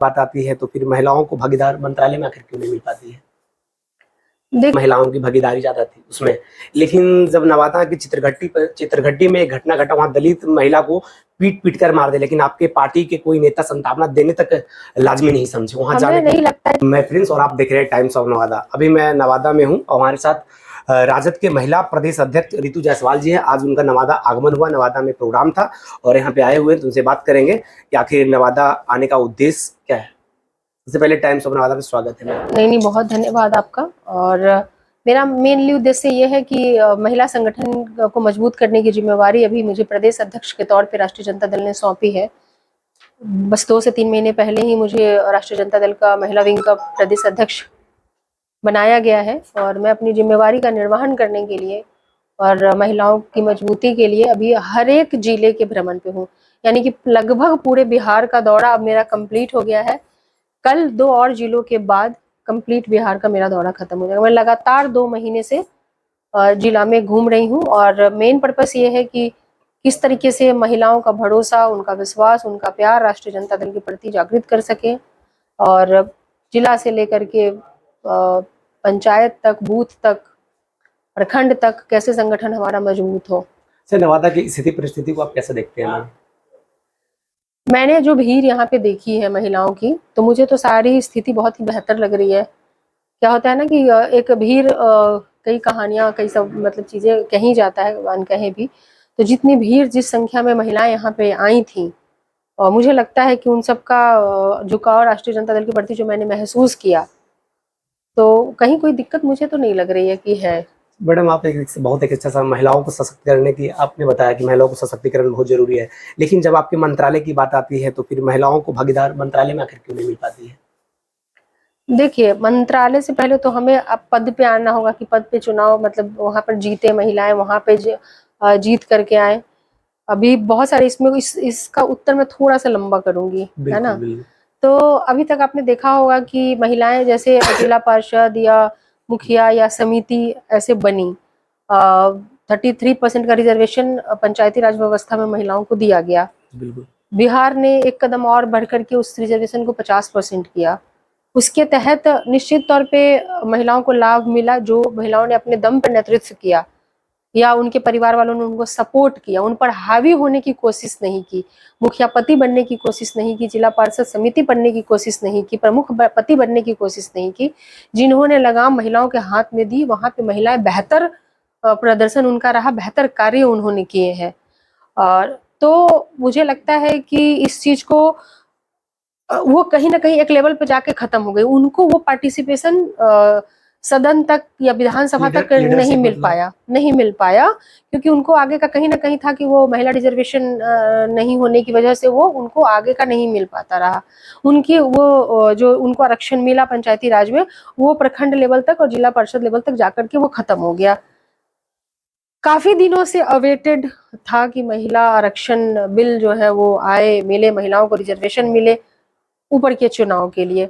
बात आती है तो फिर महिलाओं को भागीदार मंत्रालय में आखिर क्यों नहीं मिल पाती है? देख महिलाओं की भागीदारी ज्यादा थी उसमें, लेकिन जब नवादा की चित्रघट्टी में एक घटना घटा, वहां दलित महिला को पीट पीट कर मार दे, लेकिन आपके पार्टी के कोई नेता संतावना देने तक लाजमी नहीं समझे वहां हमें जाने नहीं लगता है। मैं प्रिंस और आप देख रहे हैं टाइम्स ऑफ नवादा। अभी मैं नवादा में हूँ और हमारे साथ राजद के महिला प्रदेश अध्यक्ष रितु जायसवाल जी हैं। आज उनका नवादा आगमन हुआ, नवादा में प्रोग्राम था और यहाँ पे आए हुए हैं, तो उनसे बात करेंगे कि आखिर नवादा आने का उद्देश्य क्या है। सबसे पहले टाइम्स ऑफ नवादा में स्वागत है। नहीं, बहुत धन्यवाद आपका। और मेरा मेनली उद्देश्य ये है कि महिला संगठन को मजबूत करने की जिम्मेवारी अभी मुझे प्रदेश अध्यक्ष के तौर पे राष्ट्रीय जनता दल ने सौंपी है। बस 2 से 3 महीने पहले ही मुझे राष्ट्रीय जनता दल का महिला विंग का प्रदेश अध्यक्ष बनाया गया है और मैं अपनी जिम्मेवारी का निर्वहन करने के लिए और महिलाओं की मजबूती के लिए अभी हर एक जिले के भ्रमण पे हूँ। यानी कि लगभग पूरे बिहार का दौरा अब मेरा कंप्लीट हो गया है। कल 2 और जिलों के बाद कंप्लीट बिहार का मेरा दौरा खत्म हो जाएगा। मैं लगातार 2 महीने से जिला में घूम रही हूँ और मेन पर्पस ये है कि किस तरीके से महिलाओं का भरोसा, उनका विश्वास, उनका प्यार राष्ट्रीय जनता दल के प्रति जागृत कर सके और जिला से लेकर के पंचायत तक, बूथ तक, प्रखंड तक कैसे संगठन हमारा मजबूत हो। नवादा की स्थिति परिस्थिति को आप कैसे देखते हैं? मैंने जो भीड़ यहाँ पे देखी है महिलाओं की, तो मुझे तो सारी स्थिति बहुत ही बेहतर लग रही है। क्या होता है ना कि एक भीड़, कई कहानियां, कई सब मतलब चीजें कही जाता है, अनकहे भी। तो जितनी भीड़, जिस संख्या में महिलाएं यहाँ पे आई थी, और मुझे लगता है कि उन सबका झुकाव राष्ट्रीय जनता दल के प्रति जो मैंने महसूस किया, तो कहीं कोई दिक्कत मुझे तो नहीं लग रही है कि है। मैडम, आप बहुत एक अच्छा सा महिलाओं को सशक्त करने की आपने बताया कि महिलाओं को सशक्तिकरण बहुत जरूरी है, लेकिन जब आपके मंत्रालय की बात आती है तो फिर महिलाओं को भागीदार मंत्रालय में आखिर क्यों नहीं मिल पाती है? देखिए, मंत्रालय से पहले तो हमें अब पद पे आना होगा कि पद पे चुनाव, मतलब वहां पर जीते महिलाएं, वहां पे जीत करके आए। अभी बहुत सारे इसमें इसका उत्तर मैं थोड़ा सा लंबा करूंगी, है ना। तो अभी तक आपने देखा होगा कि महिलाएं जैसे जिला पार्षद या मुखिया या समिति ऐसे बनी, 33% का रिजर्वेशन पंचायती राज व्यवस्था में महिलाओं को दिया गया। बिहार ने एक कदम और बढ़ करके उस रिजर्वेशन को 50% किया। उसके तहत निश्चित तौर पे महिलाओं को लाभ मिला, जो महिलाओं ने अपने दम पर नेतृत्व किया या उनके परिवार वालों ने उनको सपोर्ट किया, उन पर हावी होने की कोशिश नहीं की, मुखिया पति बनने की कोशिश नहीं की, जिला पार्षद समिति बनने की कोशिश नहीं की, प्रमुख पति बनने की कोशिश नहीं की। जिन्होंने लगाम महिलाओं के हाथ में दी, वहां पे महिलाएं बेहतर प्रदर्शन उनका रहा, बेहतर कार्य उन्होंने किए हैं। और तो मुझे लगता है कि इस चीज को वो कहीं ना कहीं एक लेवल पे जाके खत्म हो गई। उनको वो पार्टिसिपेशन सदन तक या विधानसभा तक नहीं मिल पाया, क्योंकि उनको आगे का कहीं ना कहीं था कि वो महिला रिजर्वेशन नहीं होने की वजह से वो उनको आगे का नहीं मिल पाता रहा। उनकी वो जो उनको आरक्षण मिला पंचायती राज में, वो प्रखंड लेवल तक और जिला परिषद लेवल तक जाकर के वो खत्म हो गया। काफी दिनों से अवेटेड था कि महिला आरक्षण बिल जो है वो आए, मिले, महिलाओं को रिजर्वेशन मिले ऊपर के चुनाव के लिए।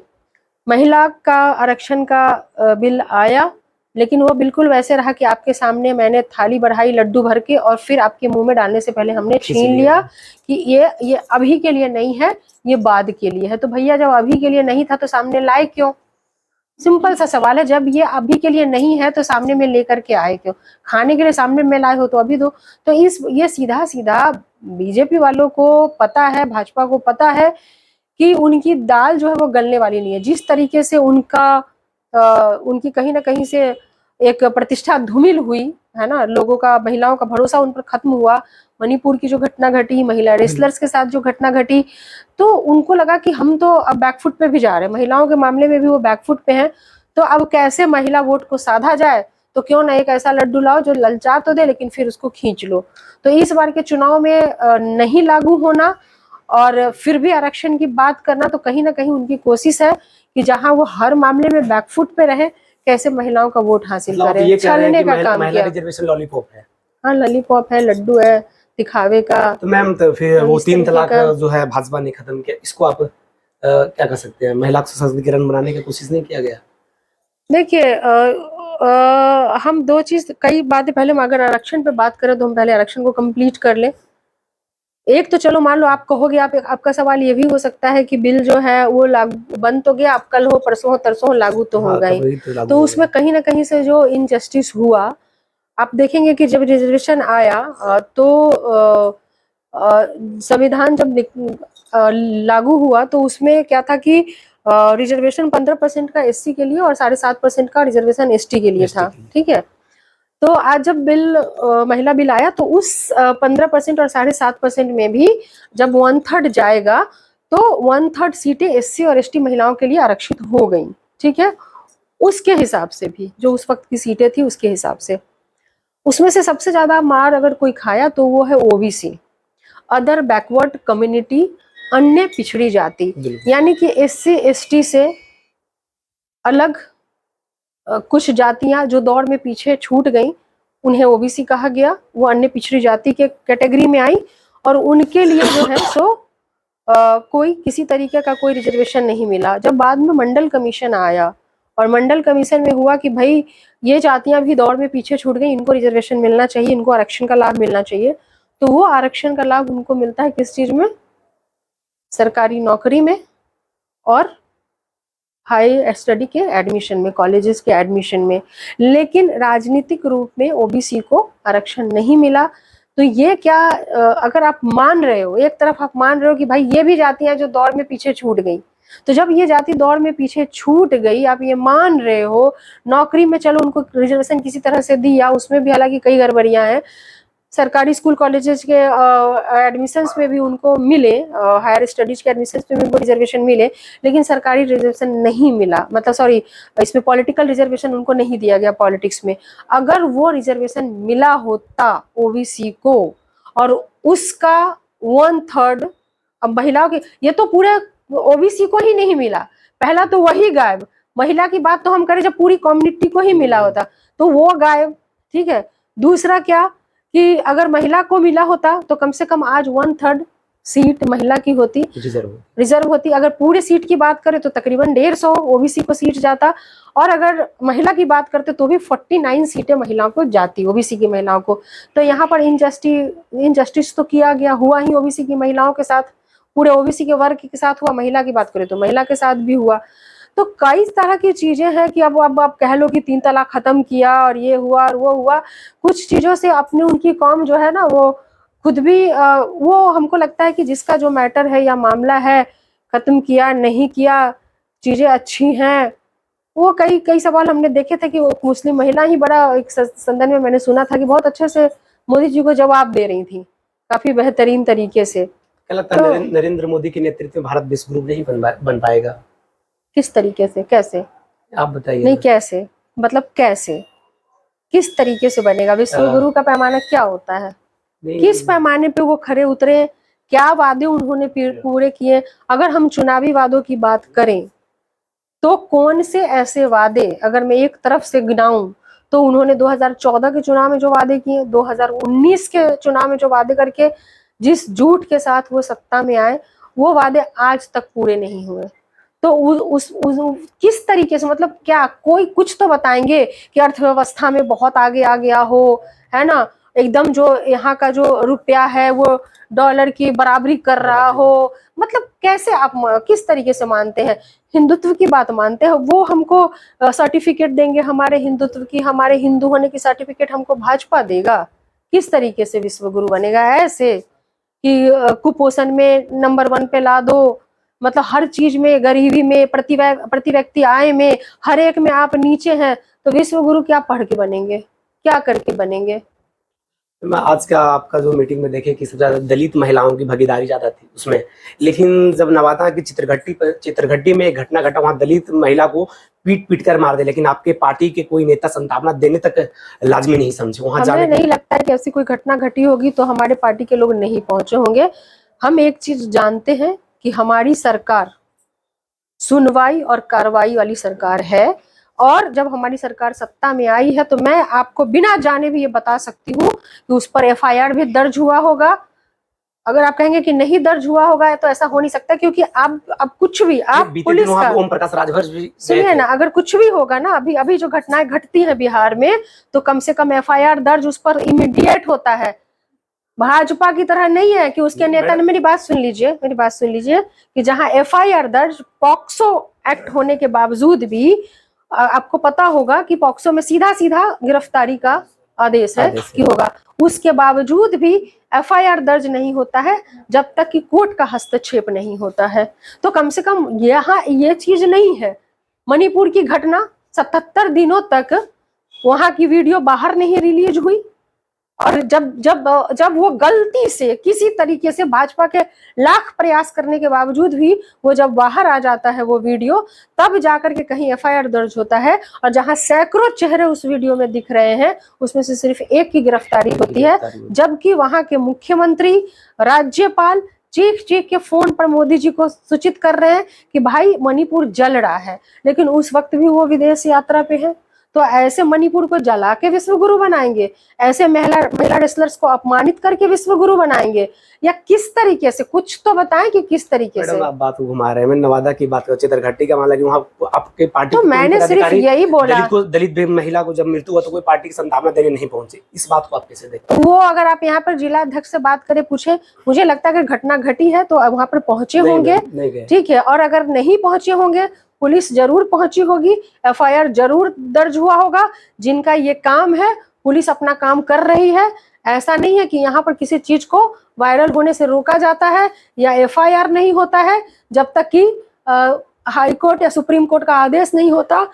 महिला का आरक्षण का बिल आया, लेकिन वो बिल्कुल वैसे रहा कि आपके सामने मैंने थाली बढ़ाई लड्डू भर के और फिर आपके मुंह में डालने से पहले हमने छीन लिया कि ये अभी के लिए नहीं है, ये बाद के लिए है। तो भैया, जब अभी के लिए नहीं था तो सामने लाए क्यों? सिंपल सा सवाल है। जब ये अभी के लिए नहीं है तो सामने में लेकर के आए क्यों? खाने के लिए सामने में लाए हो तो अभी दो। तो ये सीधा सीधा बीजेपी वालों को पता है, भाजपा को पता है कि उनकी दाल जो है वो गलने वाली नहीं है। जिस तरीके से उनकी कहीं ना कहीं से एक प्रतिष्ठा धूमिल हुई है ना, लोगों का, महिलाओं का भरोसा उन पर खत्म हुआ। मणिपुर की जो घटना घटी, महिला रेसलर्स के साथ जो घटना घटी, तो उनको लगा कि हम तो अब बैकफुट पे भी जा रहे हैं, महिलाओं के मामले में भी वो बैकफुट पे हैं। तो अब कैसे महिला वोट को साधा जाए, तो क्यों ना एक ऐसा लड्डू लाओ जो ललचा तो दे लेकिन फिर उसको खींच लो। तो इस बार के चुनाव में नहीं लागू होना और फिर भी आरक्षण की बात करना, तो कहीं ना कहीं उनकी कोशिश है कि जहां वो हर मामले में बैकफुट पे रहे, कैसे महिलाओं का वोट हासिल करें, छलने का काम किया। रिजर्वेशन लॉलीपॉप है। हाँ, लॉलीपॉप है, लड्डू है, दिखावे का। तो मैम, तो फिर वो 3 तलाक जो है भाजपा ने खत्म किया, इसको आप क्या कर सकते हैं? महिला को सशक्तिकरण बनाने की कोशिश नहीं किया गया? देखिए, हम 2 चीज, कई बातें, पहले हम अगर आरक्षण पे बात करें तो हम पहले आरक्षण को कंप्लीट कर लें। एक तो चलो मान लो आप कहोगे, आपका सवाल ये भी हो सकता है कि बिल जो है वो लागू बन तो गया, अब कल हो परसों हो तरसों हो लागू तो हाँ, होगा ही। वही तो लागू तो हो उसमें गया। कहीं ना कहीं से जो इनजस्टिस हुआ, आप देखेंगे कि जब रिजर्वेशन आया संविधान जब लागू हुआ तो उसमें क्या था कि रिजर्वेशन 15% का एससी के लिए और 7.5% का रिजर्वेशन एसटी के लिए एसटी था। के लिए। ठीक है, तो आज जब महिला बिल आया तो उस 15% और 7.5% में भी जब 1/3 जाएगा तो 1/3 सीटें एससी और एसटी महिलाओं के लिए आरक्षित हो गई। ठीक है, उसके हिसाब से भी जो उस वक्त की सीटें थी उसके हिसाब से उसमें से सबसे ज्यादा मार अगर कोई खाया तो वो है ओबीसी, अदर बैकवर्ड कम्युनिटी, अन्य पिछड़ी जाति। यानी कि एससी एसटी से अलग कुछ जातियां जो दौड़ में पीछे छूट गई उन्हें ओबीसी कहा गया, वो अन्य पिछड़ी जाति के कैटेगरी में आई और उनके लिए जो है सो कोई किसी तरीके का कोई रिजर्वेशन नहीं मिला। जब बाद में मंडल कमीशन आया और मंडल कमीशन में हुआ कि भाई ये जातियां भी दौड़ में पीछे छूट गई, इनको रिजर्वेशन मिलना चाहिए, इनको आरक्षण का लाभ मिलना चाहिए, तो वो आरक्षण का लाभ उनको मिलता है किस चीज में? सरकारी नौकरी में और हाई स्टडी के एडमिशन में, कॉलेजेस के एडमिशन में। लेकिन राजनीतिक रूप में ओबीसी को आरक्षण नहीं मिला। तो ये क्या अगर आप मान रहे हो, एक तरफ आप मान रहे हो कि भाई ये भी जातियां जो दौड़ में पीछे छूट गई, तो जब ये जाति दौड़ में पीछे छूट गई, आप ये मान रहे हो, नौकरी में चलो उनको रिजर्वेशन किसी तरह से दिया, उसमें भी हालांकि कई गड़बड़ियां हैं, सरकारी स्कूल कॉलेजेस के एडमिशन्स में भी उनको मिले, हायर स्टडीज के एडमिशन्स में भी उनको रिजर्वेशन मिले, लेकिन सरकारी रिजर्वेशन नहीं मिला, मतलब सॉरी इसमें पॉलिटिकल रिजर्वेशन उनको नहीं दिया गया पॉलिटिक्स में। अगर वो रिजर्वेशन मिला होता ओबीसी को और उसका 1/3 अब महिलाओं के, ये तो पूरे ओबीसी को ही नहीं मिला, पहला तो वही गायब, महिला की बात तो हम करें जब पूरी कम्युनिटी को ही मिला होता तो वो गायब। ठीक है, दूसरा क्या कि अगर महिला को मिला होता तो कम से कम आज 1/3 सीट महिला की होती, रिजर्व होती। अगर पूरे सीट की बात करें तो तकरीबन 150 ओबीसी को सीट जाता, और अगर महिला की बात करते तो भी 49 सीटें महिलाओं को जाती, ओबीसी की महिलाओं को। तो यहाँ पर इनजस्टिस तो किया गया, हुआ ही ओबीसी की महिलाओं के साथ, पूरे ओबीसी के वर्ग के साथ हुआ, महिला की बात करें तो महिला के साथ भी हुआ। तो कई तरह की चीजें हैं कि अब आप कह लो कि 3 तलाक खत्म किया और ये हुआ और वो हुआ, कुछ चीजों से अपनी उनकी कौम जो है ना वो खुद भी वो हमको लगता है कि जिसका जो मैटर है या मामला है, खत्म किया नहीं किया, चीजें अच्छी हैं। वो कई कई सवाल हमने देखे थे कि वो मुस्लिम महिला ही बड़ा एक संदन में मैंने सुना था कि बहुत अच्छे से मोदी जी को जवाब दे रही थी, काफी बेहतरीन तरीके से। क्या लगता है नरेंद्र मोदी के नेतृत्व में भारत विश्व गुरु नहीं बन पाएगा? किस तरीके से, कैसे आप बताइए। नहीं कैसे, मतलब कैसे, किस तरीके से बनेगा? विश्व गुरु का पैमाना क्या होता है? किस पैमाने पे वो खरे उतरे, क्या वादे उन्होंने पूरे किए? अगर हम चुनावी वादों की बात करें तो कौन से ऐसे वादे, अगर मैं एक तरफ से गिनाऊं तो उन्होंने 2014 के चुनाव में जो वादे किए, 2019 के चुनाव में जो वादे करके जिस झूठ के साथ वो सत्ता में आए, वो वादे आज तक पूरे नहीं हुए। तो किस तरीके से, मतलब क्या कोई कुछ तो बताएंगे कि अर्थव्यवस्था में बहुत आगे आ गया हो, है ना, एकदम जो यहाँ का जो रुपया है वो डॉलर की बराबरी कर रहा हो, मतलब कैसे आप किस तरीके से मानते हैं? हिंदुत्व की बात मानते हैं, वो हमको सर्टिफिकेट देंगे हमारे हिंदुत्व की, हमारे हिंदू होने की सर्टिफिकेट हमको भाजपा देगा? किस तरीके से विश्व गुरु बनेगा? ऐसे कि कुपोषण में नंबर 1 पे ला दो, मतलब हर चीज में, गरीबी में, प्रति व्यक्ति आय में, हर एक में आप नीचे हैं, तो विश्व गुरु क्या पढ़ के बनेंगे, क्या करके बनेंगे? मैं आज का आपका जो मीटिंग में देखे कि सबसे ज्यादा दलित महिलाओं की भागीदारी ज्यादा थी उसमें, लेकिन जब नवादा की चित्रघट्टी में एक घटना घटा, वहां दलित महिला को पीट कर मार दे, लेकिन आपके पार्टी के कोई नेता संतावना देने तक लाजमी नहीं समझे वहां जाने। हमें नहीं लगता है कि ऐसी कोई घटना घटी होगी तो हमारे पार्टी के लोग नहीं पहुंचे होंगे। हम एक चीज जानते हैं कि हमारी सरकार सुनवाई और कार्रवाई वाली सरकार है, और जब हमारी सरकार सत्ता में आई है तो मैं आपको बिना जाने भी ये बता सकती हूँ कि उस पर एफआईआर भी दर्ज हुआ होगा। अगर आप कहेंगे कि नहीं दर्ज हुआ होगा तो ऐसा हो नहीं सकता, क्योंकि अब कुछ भी, आप पुलिस का ओम प्रकाश राजभर भी सुनिए ना, अगर कुछ भी होगा ना, अभी जो घटनाएं घटती हैं बिहार में, तो कम से कम एफआईआर दर्ज उस पर इमीडिएट होता है, भाजपा की तरह नहीं है कि उसके नेता ने, मेरी बात सुन लीजिए कि जहां एफआईआर दर्ज पॉक्सो एक्ट होने के बावजूद भी आपको पता होगा कि पॉक्सो में सीधा सीधा गिरफ्तारी का आदेश है कि होगा, उसके बावजूद भी एफआईआर दर्ज नहीं होता है जब तक कि कोर्ट का हस्तक्षेप नहीं होता है। तो कम से कम यहाँ ये चीज नहीं है। मणिपुर की घटना 77 दिनों तक वहां की वीडियो बाहर नहीं रिलीज हुई, और जब वो गलती से किसी तरीके से भाजपा के लाख प्रयास करने के बावजूद भी वो जब बाहर आ जाता है वो वीडियो, तब जाकर के कहीं एफआईआर दर्ज होता है। और जहां सैकड़ों चेहरे उस वीडियो में दिख रहे हैं उसमें से सिर्फ एक की गिरफ्तारी होती है, जबकि वहां के मुख्यमंत्री, राज्यपाल चीख के फोन पर मोदी जी को सूचित कर रहे हैं कि भाई मणिपुर जल रहा है, लेकिन उस वक्त भी वो विदेश यात्रा पे है। तो ऐसे मणिपुर को जला के विश्व गुरु बनाएंगे, ऐसे महिला रेसलर्स को अपमानित करके विश्व गुरु बनाएंगे, या किस तरीके से? कुछ तो बताएं कि किस तरीके से। आप बात को घुमा रहे हैं। मैं नवादा की बात कर, चित्रघट्टी का मामला कि वहाँ आपके पार्टी तो मैंने सिर्फ यही बोला, दलित महिला को जब मृत्यु हुआ तो कोई पार्टी की संतावना देने नहीं पहुंची। इस बात को आप कैसे देखते हैं? वो अगर आप यहाँ पर जिला अध्यक्ष से बात करें, पूछे, मुझे लगता है कि घटना घटी है तो वहां पर पहुंचे होंगे, ठीक है। और अगर नहीं पहुंचे होंगे, पुलिस जरूर पहुंची होगी, एफआईआर जरूर दर्ज हुआ होगा। जिनका ये काम है, पुलिस अपना काम कर रही है। ऐसा नहीं है कि यहाँ पर किसी चीज को वायरल होने से रोका जाता है या एफआईआर नहीं होता है जब तक कि हाई कोर्ट या सुप्रीम कोर्ट का आदेश नहीं होता।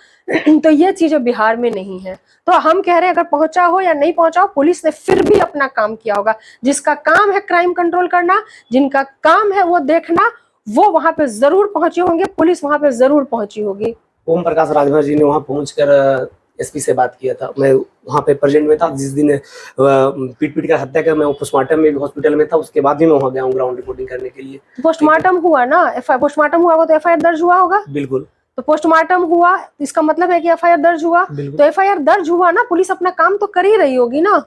तो ये चीजें बिहार में नहीं है। तो हम कह रहे हैं अगर पहुंचा हो या नहीं पहुंचा हो, पुलिस ने फिर भी अपना काम किया होगा। जिसका काम है क्राइम कंट्रोल करना, जिनका काम है वो देखना, वो वहां पे जरूर पहुंचे होंगे, पुलिस वहां पे जरूर पहुंची होगी। ओम प्रकाश राजभर जी ने वहां पहुंचकर एसपी से बात किया था। मैं वहां पे प्रेजेंट में था जिस दिन पीट कर हत्या कर मैं पोस्टमार्टम में हॉस्पिटल में था। उसके बाद भी मैं वहां गया हूँ ग्राउंड रिपोर्टिंग करने के लिए। पोस्टमार्टम हुआ ना, पोस्टमार्टम हुआ तो एफआईआर दर्ज हुआ होगा। बिल्कुल। तो पोस्टमार्टम हुआ इसका मतलब है कि एफआईआर दर्ज हुआ। तो एफआईआर दर्ज हुआ ना, पुलिस अपना काम तो कर ही रही होगी ना।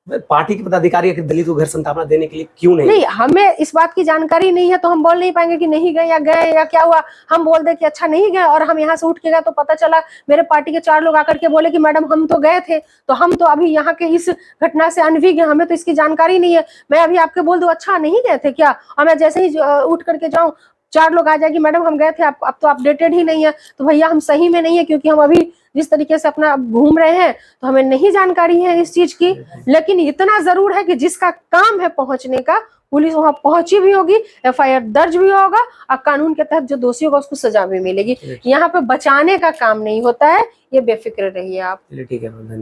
पार्टी के पदाधिकारी दलित को घर संतावना देने के लिए क्यों नहीं, हमें इस बात की जानकारी नहीं है तो हम बोल नहीं पाएंगे कि नहीं गए या गए या क्या हुआ। हम बोल दे कि अच्छा नहीं गए, और हम यहाँ से उठ के गए तो पता चला मेरे पार्टी के 4 लोग आकर के बोले कि मैडम हम तो गए थे, तो हम तो अभी यहाँ के इस घटना से अनभिज्ञ हैं, हमें तो इसकी जानकारी नहीं है। मैं अभी आपके बोल दूं अच्छा नहीं गए थे क्या, और मैं जैसे ही उठ करके जाऊं 4 लोग आ जाएगी मैडम हम गए थे, अब तो अपडेटेड ही नहीं है, तो भैया हम सही में नहीं है, क्योंकि हम अभी जिस तरीके से अपना घूम रहे हैं तो हमें नहीं जानकारी है इस चीज की। लेकिन इतना जरूर है कि जिसका काम है पहुंचने का, पुलिस वहां पहुंची भी होगी, एफआईआर दर्ज भी होगा, और कानून के तहत जो दोषी होगा उसको सजा भी मिलेगी। यहाँ पे बचाने का काम नहीं होता है, ये बेफिक्र रहिए आप। ठीक है।